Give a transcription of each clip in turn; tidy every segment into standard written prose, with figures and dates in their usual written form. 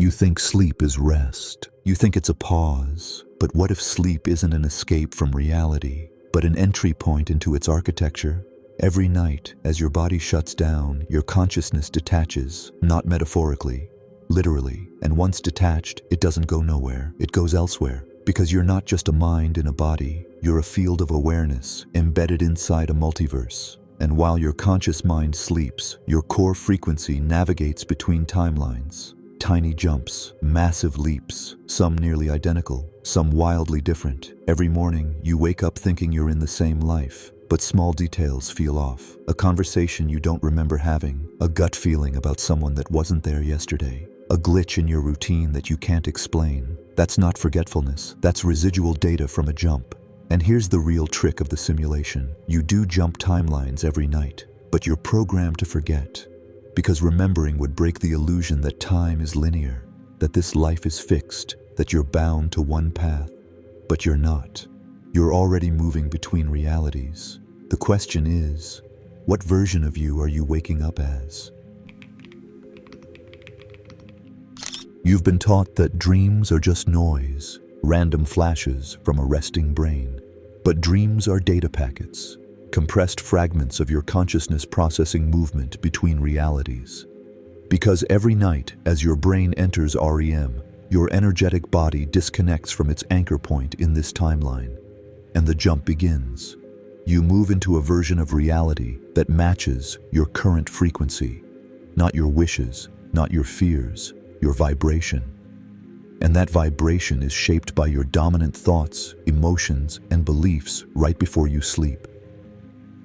You think sleep is rest. You think it's a pause. But what if sleep isn't an escape from reality, but an entry point into its architecture? Every night, as your body shuts down, your consciousness detaches, not metaphorically, literally. And once detached, it doesn't go nowhere. It goes elsewhere. Because you're not just a mind in a body, you're a field of awareness embedded inside a multiverse. And while your conscious mind sleeps, your core frequency navigates between timelines. Tiny jumps, massive leaps, some nearly identical, some wildly different. Every morning, you wake up thinking you're in the same life, but small details feel off. A conversation you don't remember having, a gut feeling about someone that wasn't there yesterday, a glitch in your routine that you can't explain. That's not forgetfulness, that's residual data from a jump. And here's the real trick of the simulation. You do jump timelines every night, but you're programmed to forget. Because remembering would break the illusion that time is linear, that this life is fixed, that you're bound to one path. But you're not. You're already moving between realities. The question is, what version of you are you waking up as? You've been taught that dreams are just noise, random flashes from a resting brain. But dreams are data packets, compressed fragments of your consciousness processing movement between realities. Because every night, as your brain enters REM, your energetic body disconnects from its anchor point in this timeline, and the jump begins. You move into a version of reality that matches your current frequency, not your wishes, not your fears, your vibration. And that vibration is shaped by your dominant thoughts, emotions, and beliefs right before you sleep.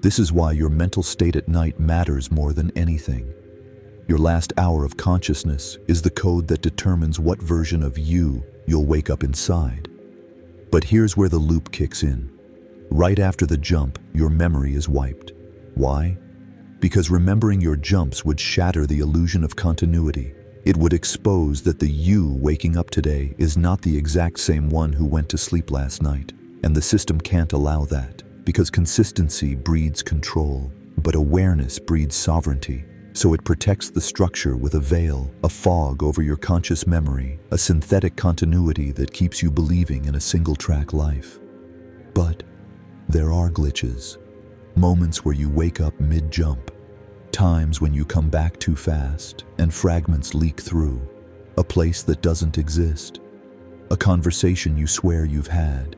This is why your mental state at night matters more than anything. Your last hour of consciousness is the code that determines what version of you you'll wake up inside. But here's where the loop kicks in. Right after the jump, your memory is wiped. Why? Because remembering your jumps would shatter the illusion of continuity. It would expose that the you waking up today is not the exact same one who went to sleep last night. And the system can't allow that. Because consistency breeds control, but awareness breeds sovereignty. So it protects the structure with a veil, a fog over your conscious memory, a synthetic continuity that keeps you believing in a single-track life. But there are glitches, moments where you wake up mid-jump, times when you come back too fast and fragments leak through, a place that doesn't exist, a conversation you swear you've had,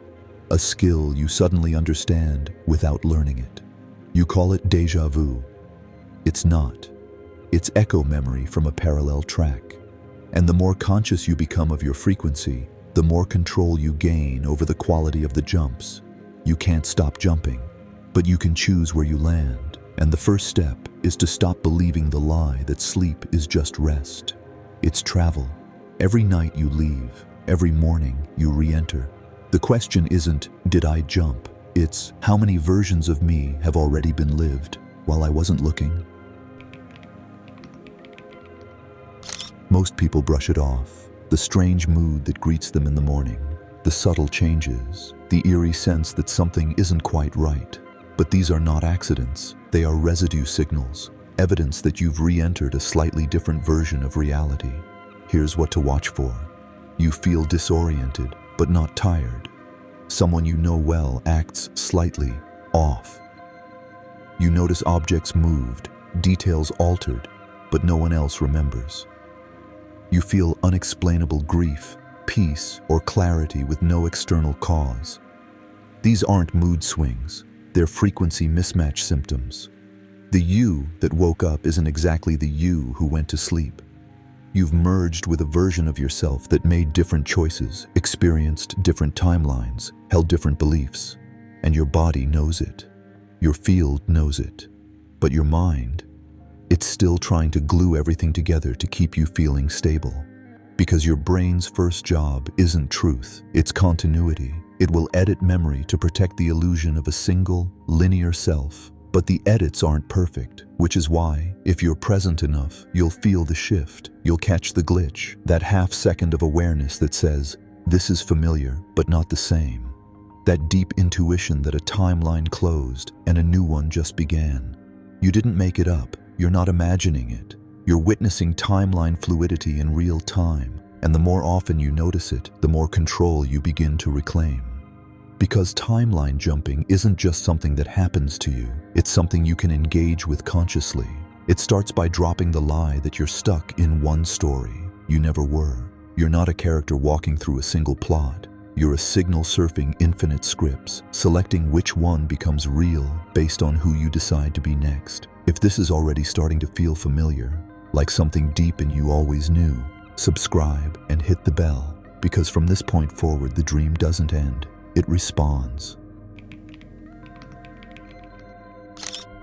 a skill you suddenly understand without learning it. You call it déjà vu. It's not. It's echo memory from a parallel track. And the more conscious you become of your frequency, the more control you gain over the quality of the jumps. You can't stop jumping, but you can choose where you land. And the first step is to stop believing the lie that sleep is just rest. It's travel. Every night you leave, every morning you re-enter. The question isn't, did I jump? It's, how many versions of me have already been lived while I wasn't looking? Most people brush it off. The strange mood that greets them in the morning, the subtle changes, the eerie sense that something isn't quite right. But these are not accidents. They are residue signals, evidence that you've re-entered a slightly different version of reality. Here's what to watch for. You feel disoriented, but not tired. Someone you know well acts slightly off. You notice objects moved, details altered, but no one else remembers. You feel unexplainable grief, peace, or clarity with no external cause. These aren't mood swings, they're frequency mismatch symptoms. The you that woke up isn't exactly the you who went to sleep. You've merged with a version of yourself that made different choices, experienced different timelines, held different beliefs. And your body knows it. Your field knows it. But your mind, it's still trying to glue everything together to keep you feeling stable. Because your brain's first job isn't truth, it's continuity. It will edit memory to protect the illusion of a single, linear self. But the edits aren't perfect, which is why, if you're present enough, you'll feel the shift. You'll catch the glitch, that half second of awareness that says, this is familiar, but not the same. That deep intuition that a timeline closed and a new one just began. You didn't make it up. You're not imagining it. You're witnessing timeline fluidity in real time. And the more often you notice it, the more control you begin to reclaim. Because timeline jumping isn't just something that happens to you, it's something you can engage with consciously. It starts by dropping the lie that you're stuck in one story. You never were. You're not a character walking through a single plot. You're a signal surfing infinite scripts, selecting which one becomes real based on who you decide to be next. If this is already starting to feel familiar, like something deep in you always knew, subscribe and hit the bell, because from this point forward, the dream doesn't end, it responds.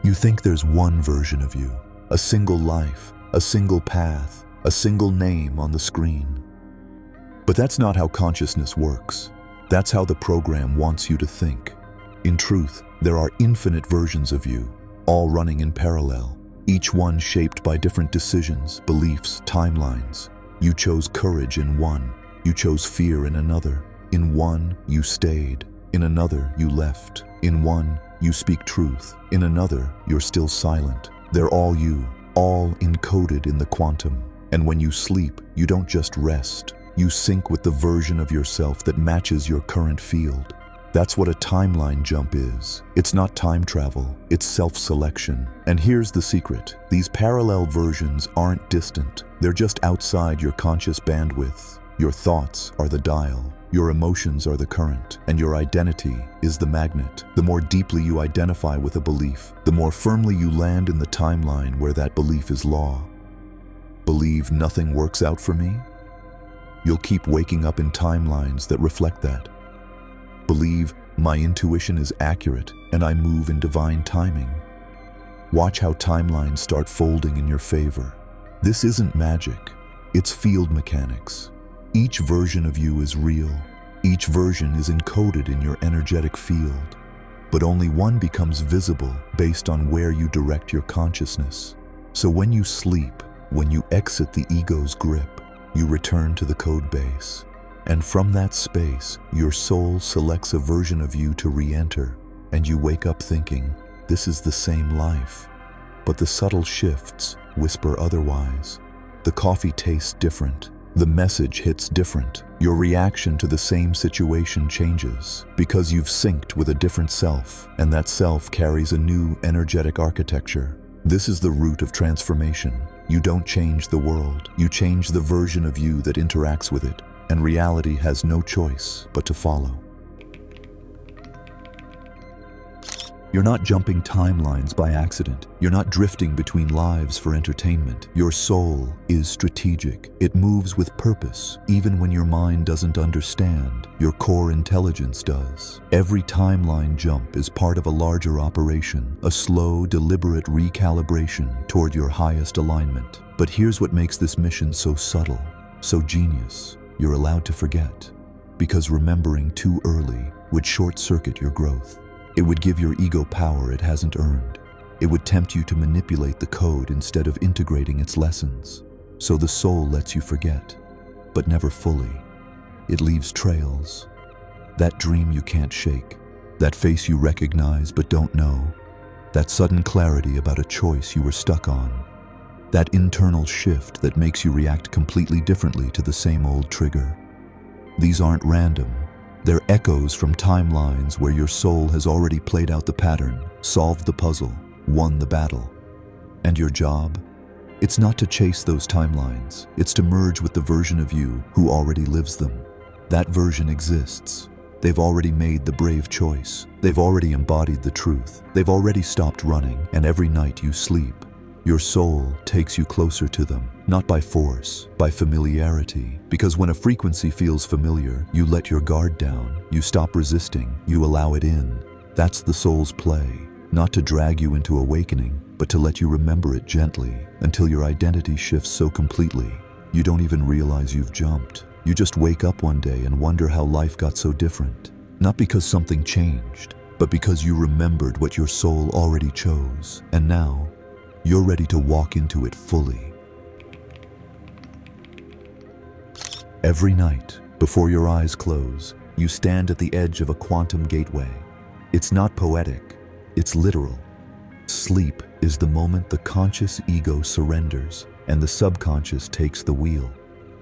You think there's one version of you, a single life, a single path, a single name on the screen. But that's not how consciousness works. That's how the program wants you to think. In truth, there are infinite versions of you, all running in parallel, each one shaped by different decisions, beliefs, timelines. You chose courage in one, you chose fear in another. In one, you stayed. In another, you left. In one, you speak truth. In another, you're still silent. They're all you, all encoded in the quantum. And when you sleep, you don't just rest. You sync with the version of yourself that matches your current field. That's what a timeline jump is. It's not time travel, it's self-selection. And here's the secret. These parallel versions aren't distant. They're just outside your conscious bandwidth. Your thoughts are the dial. Your emotions are the current, and your identity is the magnet. The more deeply you identify with a belief, the more firmly you land in the timeline where that belief is law. Believe nothing works out for me? You'll keep waking up in timelines that reflect that. Believe my intuition is accurate and I move in divine timing. Watch how timelines start folding in your favor. This isn't magic, it's field mechanics. Each version of you is real. Each version is encoded in your energetic field. But only one becomes visible based on where you direct your consciousness. So when you sleep, when you exit the ego's grip, you return to the code base. And from that space, your soul selects a version of you to re-enter, and you wake up thinking, this is the same life. But the subtle shifts whisper otherwise. The coffee tastes different. The message hits different. Your reaction to the same situation changes because you've synced with a different self, and that self carries a new energetic architecture. This is the root of transformation. You don't change the world, you change the version of you that interacts with it, and reality has no choice but to follow. You're not jumping timelines by accident. You're not drifting between lives for entertainment. Your soul is strategic. It moves with purpose, even when your mind doesn't understand. Your core intelligence does. Every timeline jump is part of a larger operation, a slow, deliberate recalibration toward your highest alignment. But here's what makes this mission so subtle, so genius. You're allowed to forget, because remembering too early would short-circuit your growth. It would give your ego power it hasn't earned. It would tempt you to manipulate the code instead of integrating its lessons. So the soul lets you forget, but never fully. It leaves trails. That dream you can't shake, that face you recognize but don't know, that sudden clarity about a choice you were stuck on, that internal shift that makes you react completely differently to the same old trigger. These aren't random. They're echoes from timelines where your soul has already played out the pattern, solved the puzzle, won the battle. And your job? It's not to chase those timelines. It's to merge with the version of you who already lives them. That version exists. They've already made the brave choice. They've already embodied the truth. They've already stopped running, and every night you sleep, your soul takes you closer to them, not by force, by familiarity. Because when a frequency feels familiar, you let your guard down, you stop resisting, you allow it in. That's the soul's play, not to drag you into awakening, but to let you remember it gently, until your identity shifts so completely, you don't even realize you've jumped. You just wake up one day and wonder how life got so different. Not because something changed, but because you remembered what your soul already chose, and now, you're ready to walk into it fully. Every night, before your eyes close, you stand at the edge of a quantum gateway. It's not poetic, it's literal. Sleep is the moment the conscious ego surrenders and the subconscious takes the wheel.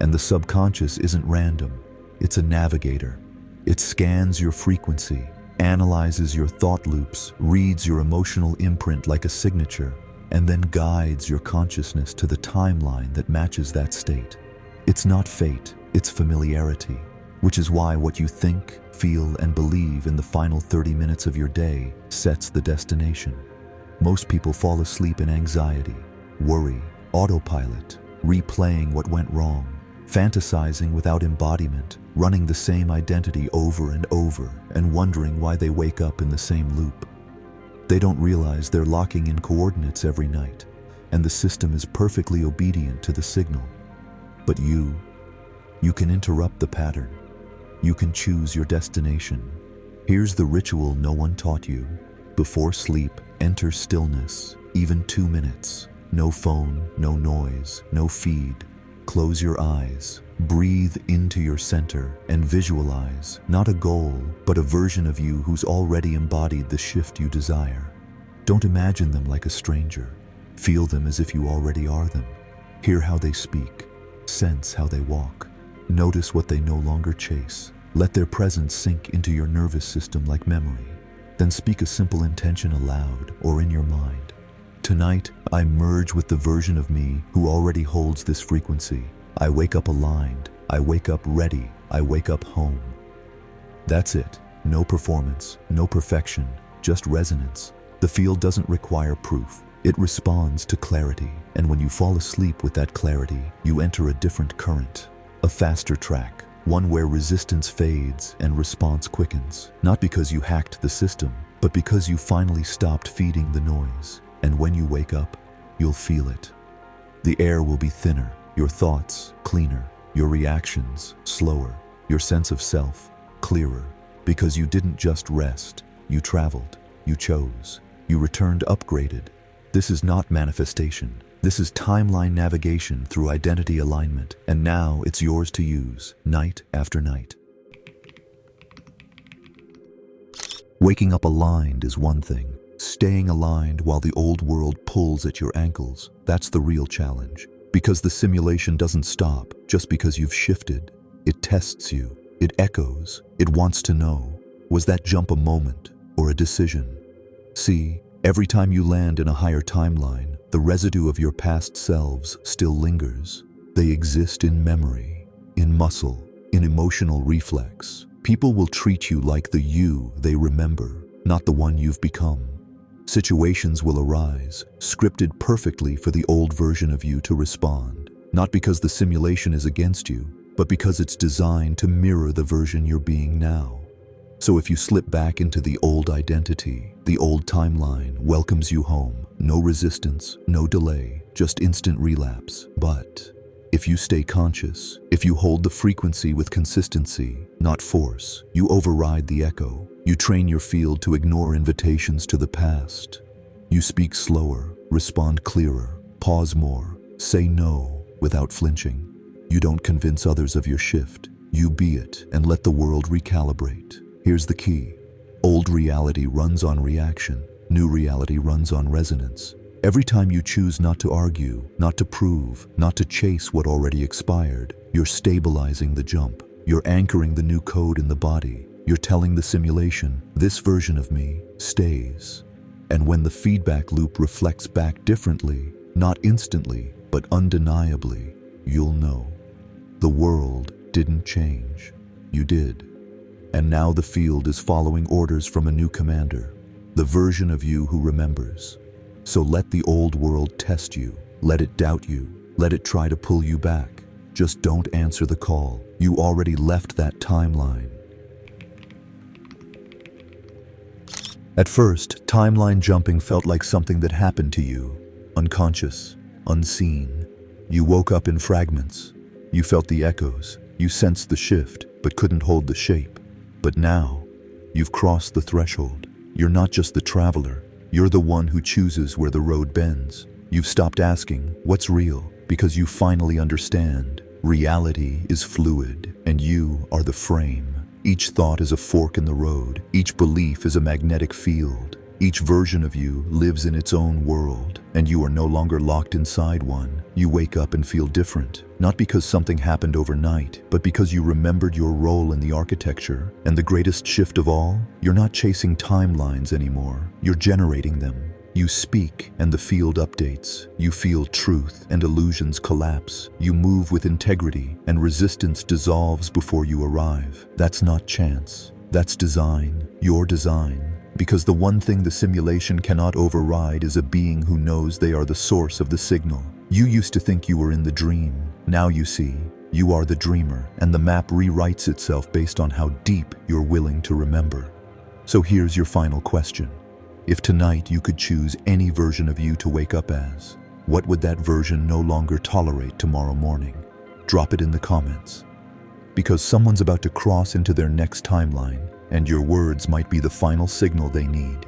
And the subconscious isn't random. It's a navigator. It scans your frequency, analyzes your thought loops, reads your emotional imprint like a signature, and then guides your consciousness to the timeline that matches that state. It's not fate, it's familiarity, which is why what you think, feel, and believe in the final 30 minutes of your day sets the destination. Most people fall asleep in anxiety, worry, autopilot, replaying what went wrong, fantasizing without embodiment, running the same identity over and over, and wondering why they wake up in the same loop. They don't realize they're locking in coordinates every night, and the system is perfectly obedient to the signal. But you can interrupt the pattern. You can choose your destination. Here's the ritual no one taught you. Before sleep, enter stillness, even 2 minutes. No phone, no noise, no feed. Close your eyes, breathe into your center, and visualize, not a goal, but a version of you who's already embodied the shift you desire. Don't imagine them like a stranger. Feel them as if you already are them. Hear how they speak. Sense how they walk. Notice what they no longer chase. Let their presence sink into your nervous system like memory. Then speak a simple intention aloud or in your mind. Tonight, I merge with the version of me who already holds this frequency. I wake up aligned. I wake up ready. I wake up home. That's it. No performance, no perfection, just resonance. The field doesn't require proof. It responds to clarity. And when you fall asleep with that clarity, you enter a different current, a faster track, one where resistance fades and response quickens. Not because you hacked the system, but because you finally stopped feeding the noise. And when you wake up, you'll feel it. The air will be thinner, your thoughts cleaner, your reactions slower, your sense of self clearer. Because you didn't just rest, you traveled, you chose, you returned upgraded. This is not manifestation. This is timeline navigation through identity alignment, and now it's yours to use, night after night. Waking up aligned is one thing. Staying aligned while the old world pulls at your ankles, that's the real challenge. Because the simulation doesn't stop just because you've shifted. It tests you. It echoes. It wants to know, was that jump a moment or a decision? See, every time you land in a higher timeline, the residue of your past selves still lingers. They exist in memory, in muscle, in emotional reflex. People will treat you like the you they remember, not the one you've become. Situations will arise, scripted perfectly for the old version of you to respond, not because the simulation is against you, but because it's designed to mirror the version you're being now. So if you slip back into the old identity, the old timeline welcomes you home. No resistance, no delay, just instant relapse. But if you stay conscious, if you hold the frequency with consistency, not force, you override the echo. You train your field to ignore invitations to the past. You speak slower, respond clearer, pause more, say no without flinching. You don't convince others of your shift. You be it and let the world recalibrate. Here's the key. Old reality runs on reaction. New reality runs on resonance. Every time you choose not to argue, not to prove, not to chase what already expired, you're stabilizing the jump. You're anchoring the new code in the body. You're telling the simulation, this version of me stays. And when the feedback loop reflects back differently, not instantly, but undeniably, you'll know. The world didn't change. You did. And now the field is following orders from a new commander, the version of you who remembers. So let the old world test you. Let it doubt you. Let it try to pull you back. Just don't answer the call. You already left that timeline. At first, timeline jumping felt like something that happened to you, unconscious, unseen. You woke up in fragments. You felt the echoes. You sensed the shift, but couldn't hold the shape. But now, you've crossed the threshold. You're not just the traveler. You're the one who chooses where the road bends. You've stopped asking, what's real? Because you finally understand. Reality is fluid, and you are the frame. Each thought is a fork in the road. Each belief is a magnetic field. Each version of you lives in its own world, and you are no longer locked inside one. You wake up and feel different, not because something happened overnight, but because you remembered your role in the architecture. And the greatest shift of all, you're not chasing timelines anymore. You're generating them. You speak and the field updates. You feel truth and illusions collapse. You move with integrity and resistance dissolves before you arrive. That's not chance. That's design. Your design. Because the one thing the simulation cannot override is a being who knows they are the source of the signal. You used to think you were in the dream. Now you see, you are the dreamer, and the map rewrites itself based on how deep you're willing to remember. So here's your final question. If tonight you could choose any version of you to wake up as, what would that version no longer tolerate tomorrow morning? Drop it in the comments. Because someone's about to cross into their next timeline, and your words might be the final signal they need.